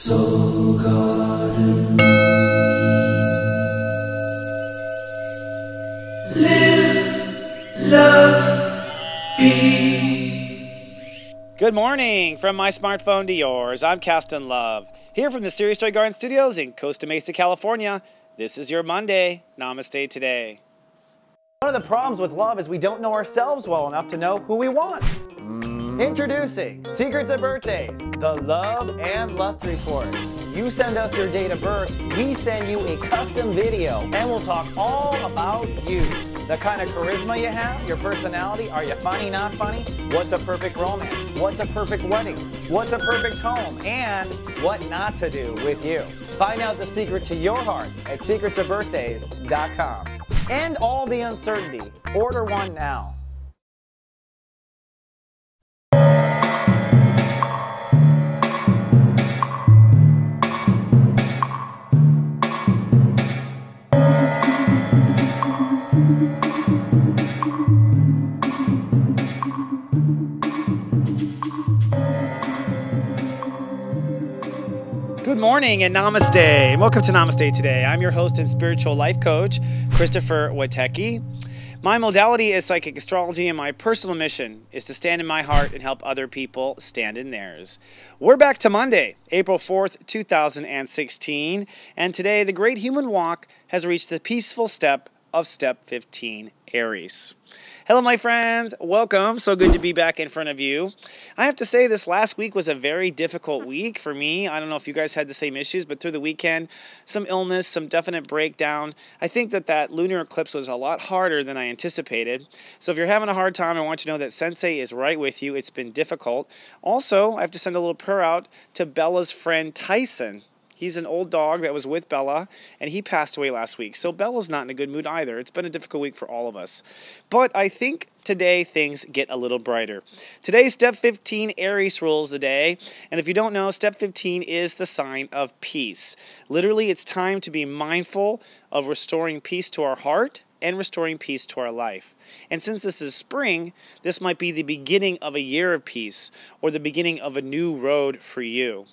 Soul Garden. Live, love, be. Good morning from my smartphone to yours. I'm Caston Love, here from the Series Joy Garden Studios in Costa Mesa, California. This is your Monday. Namaste today. One of the problems with love is we don't know ourselves well enough to know who we want. Introducing Secrets of Birthdays, the Love and Lust Report. You send us your date of birth, we send you a custom video, and we'll talk all about you. The kind of charisma you have, your personality, are you funny, not funny? What's a perfect romance? What's a perfect wedding? What's a perfect home? And what not to do with you. Find out the secret to your heart at secretsofbirthdays.com. End all the uncertainty. Order one now. Good morning and Namaste. Welcome to Namaste today. I'm your host and spiritual life coach, Christopher Witecki. My modality is psychic astrology, and my personal mission is to stand in my heart and help other people stand in theirs. We're back to Monday, April 4th, 2016, and today the great human walk has reached the peaceful step of step 15, Aries. Hello, my friends. Welcome. So good to be back in front of you. I have to say this last week was a very difficult week for me. I don't know if you guys had the same issues, but through the weekend, some illness, some definite breakdown. I think that lunar eclipse was a lot harder than I anticipated. So if you're having a hard time, I want you to know that Sensei is right with you. It's been difficult. Also, I have to send a little prayer out to Bella's friend Tyson. He's an old dog that was with Bella, and he passed away last week. So Bella's not in a good mood either. It's been a difficult week for all of us. But I think today things get a little brighter. Today, step 15, Aries rules the day. And if you don't know, step 15 is the sign of peace. Literally, it's time to be mindful of restoring peace to our heart and restoring peace to our life. And since this is spring, this might be the beginning of a year of peace or the beginning of a new road for you.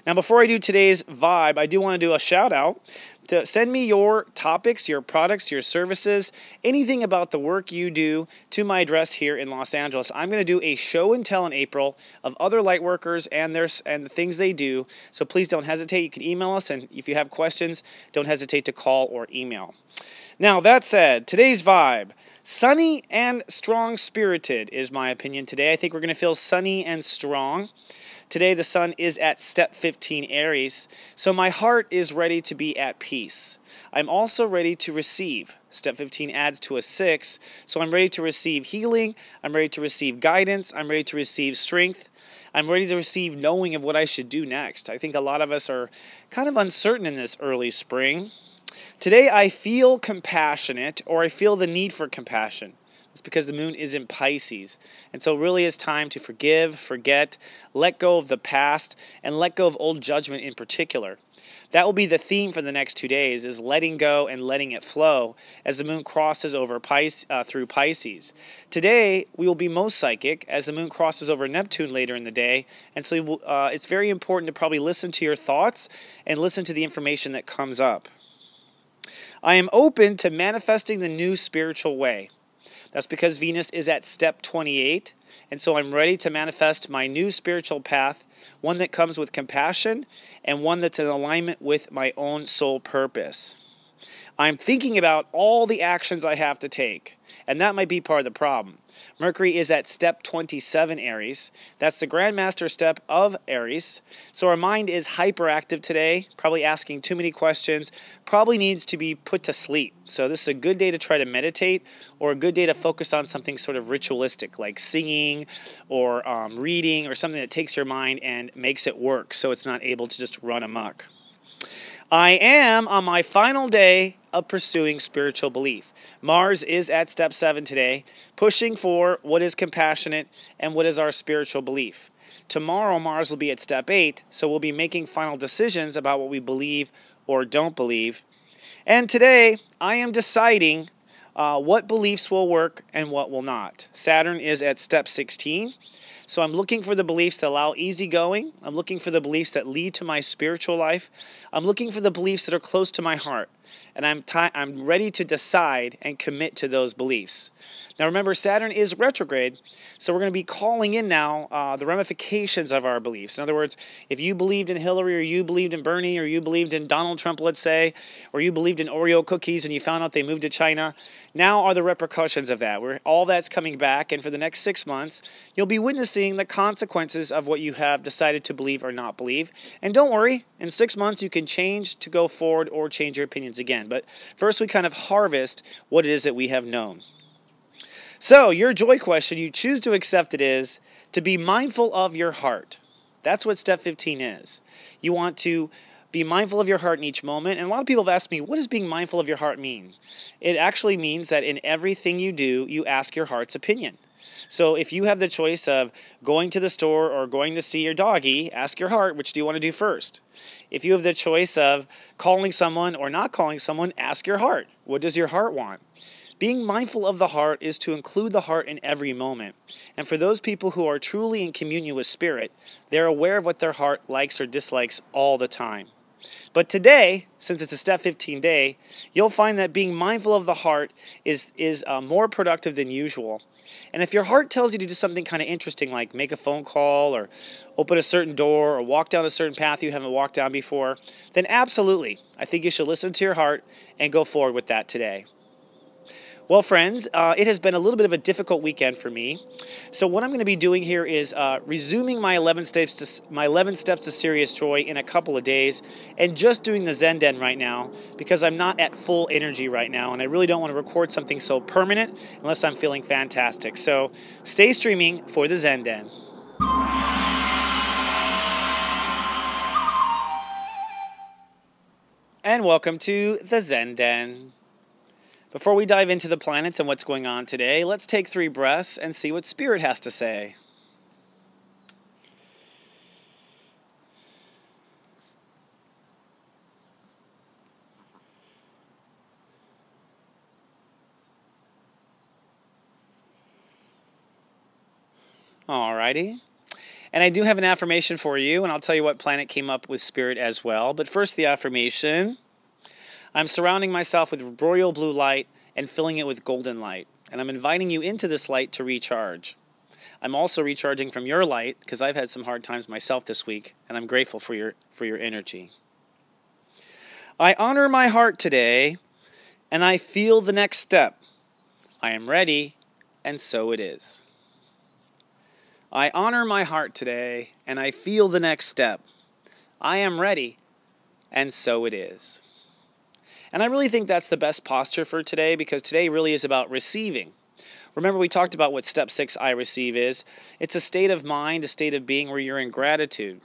Now, before I do today's vibe, I do want to do a shout out to send me your topics, your products, your services, anything about the work you do to my address here in Los Angeles. I'm going to do a show and tell in April of other light workers and the things they do. So please don't hesitate. You can email us, and if you have questions, don't hesitate to call or email. Now, that said, today's vibe, sunny and strong-spirited is my opinion today. I think we're going to feel sunny and strong. Today, the sun is at step 15, Aries, so my heart is ready to be at peace. I'm also ready to receive. Step 15 adds to a 6, so I'm ready to receive healing. I'm ready to receive guidance. I'm ready to receive strength. I'm ready to receive knowing of what I should do next. I think a lot of us are kind of uncertain in this early spring. Today, I feel compassionate, or I feel the need for compassion. It's because the moon is in Pisces. And so it really is time to forgive, forget, let go of the past, and let go of old judgment in particular. That will be the theme for the next 2 days, is letting go and letting it flow as the moon crosses over through Pisces. Today, we will be most psychic as the moon crosses over Neptune later in the day. And so it's very important to probably listen to your thoughts and listen to the information that comes up. I am open to manifesting the new spiritual way. That's because Venus is at step 28, and so I'm ready to manifest my new spiritual path, one that comes with compassion and one that's in alignment with my own soul purpose. I'm thinking about all the actions I have to take, and that might be part of the problem. Mercury is at step 27, Aries. That's the Grandmaster step of Aries. So our mind is hyperactive today, probably asking too many questions, probably needs to be put to sleep. So this is a good day to try to meditate, or a good day to focus on something sort of ritualistic, like singing or reading, or something that takes your mind and makes it work so it's not able to just run amok. I am on my final day of pursuing spiritual belief. Mars is at step 7 today, pushing for what is compassionate and what is our spiritual belief. Tomorrow, Mars will be at step 8, so we'll be making final decisions about what we believe or don't believe. And today, I am deciding what beliefs will work and what will not. Saturn is at step 16. So I'm looking for the beliefs that allow easygoing. I'm looking for the beliefs that lead to my spiritual life. I'm looking for the beliefs that are close to my heart. And I'm ready to decide and commit to those beliefs. Now remember, Saturn is retrograde, so we're going to be calling in now the ramifications of our beliefs. In other words, if you believed in Hillary, or you believed in Bernie, or you believed in Donald Trump, let's say, or you believed in Oreo cookies and you found out they moved to China, now are the repercussions of that. All that's coming back, and for the next 6 months, you'll be witnessing the consequences of what you have decided to believe or not believe. And don't worry, in 6 months you can change to go forward or change your opinions again. But first we kind of harvest what it is that we have known. So, your joy question, you choose to accept it, is to be mindful of your heart. That's what step 15 is. You want to be mindful of your heart in each moment. And a lot of people have asked me, what does being mindful of your heart mean? It actually means that in everything you do, you ask your heart's opinion. So if you have the choice of going to the store or going to see your doggy, ask your heart, which do you want to do first? If you have the choice of calling someone or not calling someone, ask your heart. What does your heart want? Being mindful of the heart is to include the heart in every moment. And for those people who are truly in communion with Spirit, they're aware of what their heart likes or dislikes all the time. But today, since it's a step 15 day, you'll find that being mindful of the heart is more productive than usual. And if your heart tells you to do something kind of interesting, like make a phone call or open a certain door or walk down a certain path you haven't walked down before, then absolutely, I think you should listen to your heart and go forward with that today. Well, friends, it has been a little bit of a difficult weekend for me. So what I'm going to be doing here is resuming my 11 steps to serious joy in a couple of days, and just doing the Zen Den right now because I'm not at full energy right now, and I really don't want to record something so permanent unless I'm feeling fantastic. So stay streaming for the Zen Den. And welcome to the Zen Den. Before we dive into the planets and what's going on today, let's take 3 breaths and see what Spirit has to say. Alrighty. And I do have an affirmation for you, and I'll tell you what planet came up with Spirit as well. But first, the affirmation. I'm surrounding myself with royal blue light and filling it with golden light. And I'm inviting you into this light to recharge. I'm also recharging from your light because I've had some hard times myself this week, and I'm grateful for your energy. I honor my heart today, and I feel the next step. I am ready, and so it is. I honor my heart today, and I feel the next step. I am ready, and so it is. And I really think that's the best posture for today, because today really is about receiving. Remember, we talked about what step 6 I receive is. It's a state of mind, a state of being where you're in gratitude.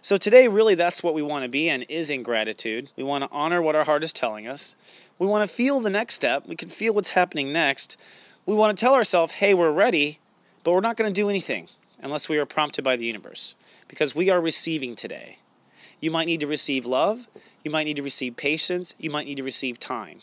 So today really that's what we want to be in, is in gratitude. We want to honor what our heart is telling us. We want to feel the next step. We can feel what's happening next. We want to tell ourselves, hey, we're ready, but we're not going to do anything unless we are prompted by the universe, because we are receiving today. You might need to receive love. You might need to receive patience. You might need to receive time.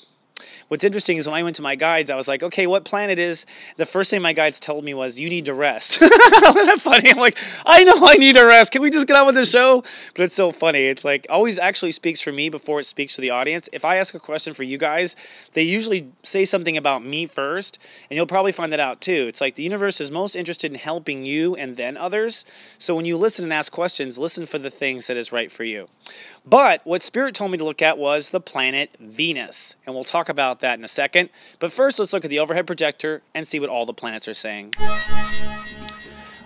What's interesting is when I went to my guides, I was like, okay, what planet is? The first thing my guides told me was, you need to rest. Isn't that funny? I'm like, I know I need to rest. Can we just get on with the show? But it's so funny. It's like, always actually speaks for me before it speaks to the audience. If I ask a question for you guys, they usually say something about me first, and you'll probably find that out too. It's like the universe is most interested in helping you and then others. So when you listen and ask questions, listen for the things that is right for you. But what Spirit told me to look at was the planet Venus, and we'll talk about that in a second. But first, let's look at the overhead projector and see what all the planets are saying.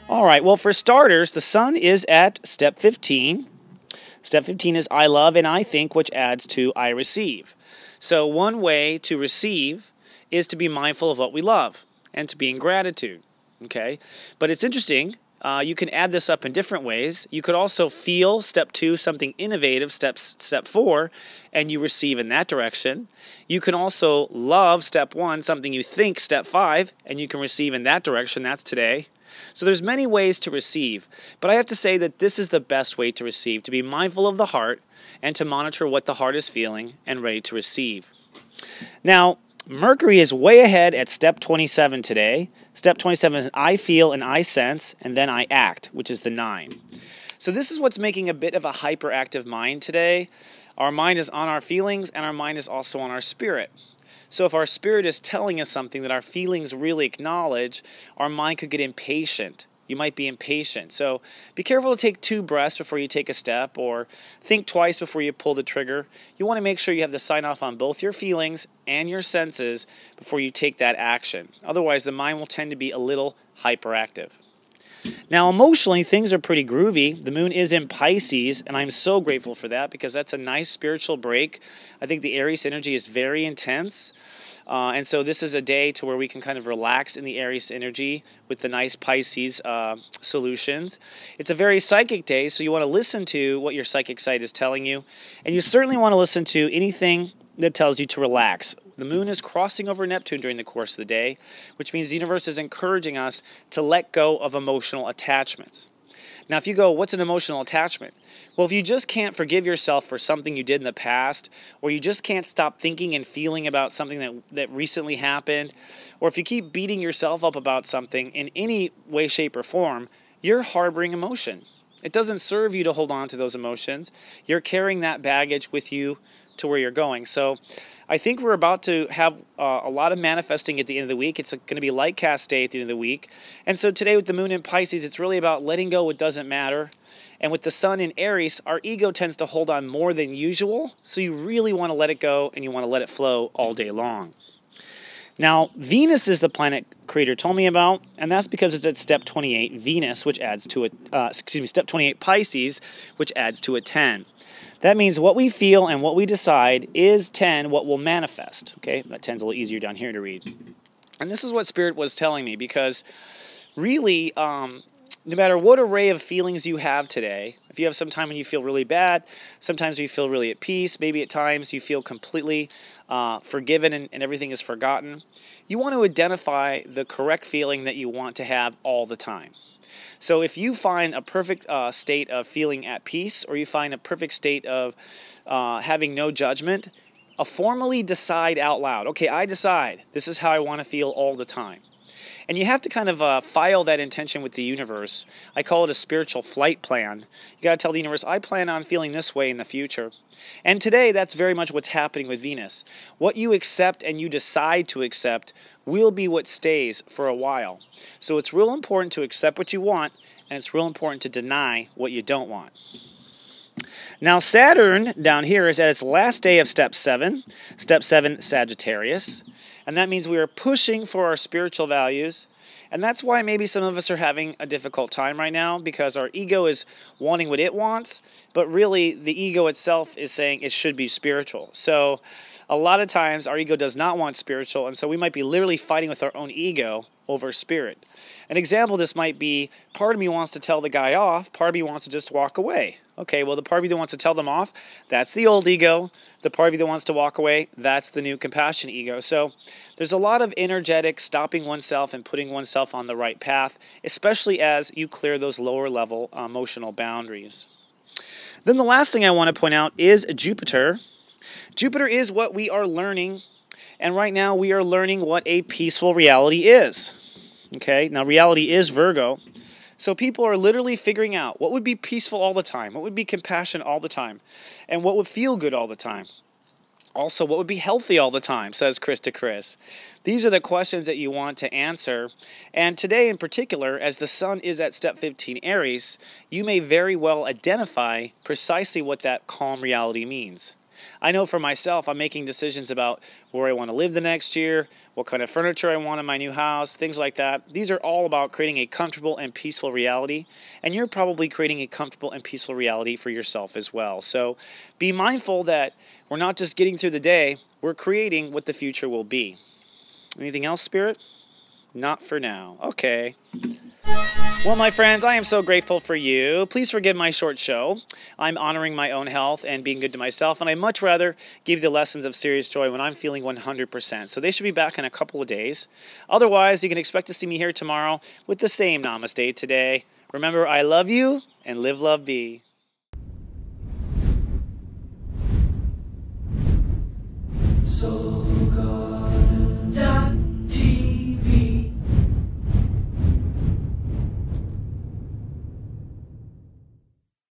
All right, well, for starters, the Sun is at step 15. Step 15 is I love and I think, which adds to I receive. So one way to receive is to be mindful of what we love and to be in gratitude. Okay, but it's interesting. You can add this up in different ways. You could also feel, step 2, something innovative, step 4, and you receive in that direction. You can also love, step 1, something you think, step 5, and you can receive in that direction. That's today. So there's many ways to receive, but I have to say that this is the best way to receive, to be mindful of the heart and to monitor what the heart is feeling and ready to receive. Now, Mercury is way ahead at step 27 today. Step 27 is I feel and I sense, and then I act, which is the 9. So this is what's making a bit of a hyperactive mind today. Our mind is on our feelings, and our mind is also on our spirit. So if our spirit is telling us something that our feelings really acknowledge, our mind could get impatient. You might be impatient. So be careful to take 2 breaths before you take a step, or think twice before you pull the trigger. You want to make sure you have the sign off on both your feelings and your senses before you take that action. Otherwise, the mind will tend to be a little hyperactive. Now, emotionally, things are pretty groovy. The moon is in Pisces, and I'm so grateful for that because that's a nice spiritual break. I think the Aries energy is very intense. And so this is a day to where we can kind of relax in the Aries energy with the nice Pisces solutions. It's a very psychic day, so you want to listen to what your psychic side is telling you. And you certainly want to listen to anything that tells you to relax. The moon is crossing over Neptune during the course of the day, which means the universe is encouraging us to let go of emotional attachments. Now, if you go, what's an emotional attachment? Well, if you just can't forgive yourself for something you did in the past, or you just can't stop thinking and feeling about something that recently happened, or if you keep beating yourself up about something in any way, shape, or form, you're harboring emotion. It doesn't serve you to hold on to those emotions. You're carrying that baggage with you to where you're going. So I think we're about to have a lot of manifesting at the end of the week. It's going to be a light cast day at the end of the week. And so today with the moon in Pisces, it's really about letting go what doesn't matter. And with the sun in Aries, our ego tends to hold on more than usual. So you really want to let it go and you want to let it flow all day long. Now, Venus is the planet Creator told me about, and that's because it's at step 28, Venus, which adds to step 28, Pisces, which adds to a 10. That means what we feel and what we decide is 10, what will manifest. Okay, that 10's a little easier down here to read. And this is what Spirit was telling me, because really, no matter what array of feelings you have today, if you have some time when you feel really bad, sometimes you feel really at peace, maybe at times you feel completely forgiven and everything is forgotten, you want to identify the correct feeling that you want to have all the time. So if you find a perfect state of feeling at peace, or you find a perfect state of having no judgment, formally decide out loud, okay, I decide this is how I want to feel all the time. And you have to kind of file that intention with the universe. I call it a spiritual flight plan. You got to tell the universe, I plan on feeling this way in the future. And today, that's very much what's happening with Venus. What you accept and you decide to accept will be what stays for a while. So it's real important to accept what you want, and it's real important to deny what you don't want. Now, Saturn down here is at its last day of step 7 Sagittarius. And that means we are pushing for our spiritual values. And that's why maybe some of us are having a difficult time right now, because our ego is wanting what it wants, but really the ego itself is saying it should be spiritual. So a lot of times our ego does not want spiritual, and so we might be literally fighting with our own ego over spirit. An example of this might be, part of me wants to tell the guy off, part of me wants to just walk away. Okay, well, the part of you that wants to tell them off, that's the old ego. The part of you that wants to walk away, that's the new compassion ego. So there's a lot of energetic stopping oneself and putting oneself on the right path, especially as you clear those lower level emotional boundaries. Then the last thing I want to point out is Jupiter. Jupiter is what we are learning, and right now we are learning what a peaceful reality is. Okay, now reality is Virgo. So people are literally figuring out what would be peaceful all the time, what would be compassion all the time, and what would feel good all the time. Also, what would be healthy all the time, says Chris to Chris. These are the questions that you want to answer. And today in particular, as the sun is at step 15 Aries, you may very well identify precisely what that calm reality means. I know for myself, I'm making decisions about where I want to live the next year, what kind of furniture I want in my new house, things like that. These are all about creating a comfortable and peaceful reality, and you're probably creating a comfortable and peaceful reality for yourself as well. So be mindful that we're not just getting through the day, we're creating what the future will be. Anything else, Spirit? Not for now. Okay. Well, my friends, I am so grateful for you. Please forgive my short show. I'm honoring my own health and being good to myself, and I'd much rather give the lessons of serious joy when I'm feeling 100%. So they should be back in a couple of days. Otherwise, you can expect to see me here tomorrow with the same Namaste today. Remember, I love you, and live, love, be.